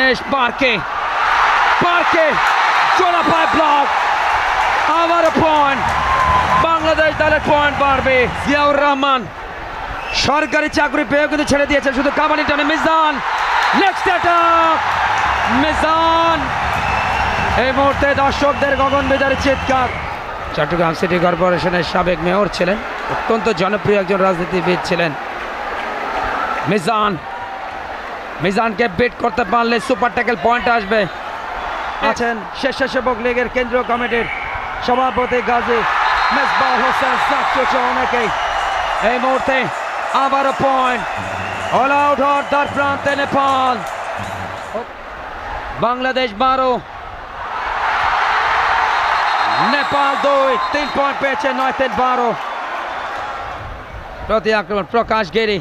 বাংলাদেশ পার্কে জোড়া পায় ব্লক, আবারও পয়েন্ট, বাংলাদেশ দলের পয়েন্ট বাড়বে। জিয়াউর রহমান সরকারি চাকরি পেয়েও কিন্তু ছেড়ে দিয়েছে, শুধু কাবাডি টানে মিজান, নেক্সট অ্যাটাক মিজান। এই মুহূর্তে দর্শকদের গগনবিদারী চিৎকার। চট্টগ্রাম সিটি কর্পোরেশনের সাবেক মেয়র ছিলেন, অত্যন্ত জনপ্রিয় একজন রাজনীতিবিদ ছিলেন মিজানকে বিট করতে পারলে সুপার ট্যাকেল পয়েন্ট আসবে। আছেন স্বেচ্ছাসেবক লীগের কেন্দ্রীয় কমিটির সভাপতি গাজী মেজবাহ হোসেন সাকচুচো অনেকেই। এই মুহূর্তে আবারও পয়েন্ট, অল আউট হওয়ার দ্বার প্রান্তে নেপাল। বাংলাদেশ 12, নেপাল 2, 3 পয়েন্ট পেয়েছে, 9-12। প্রতি আক্রমণ প্রকাশ গিরি।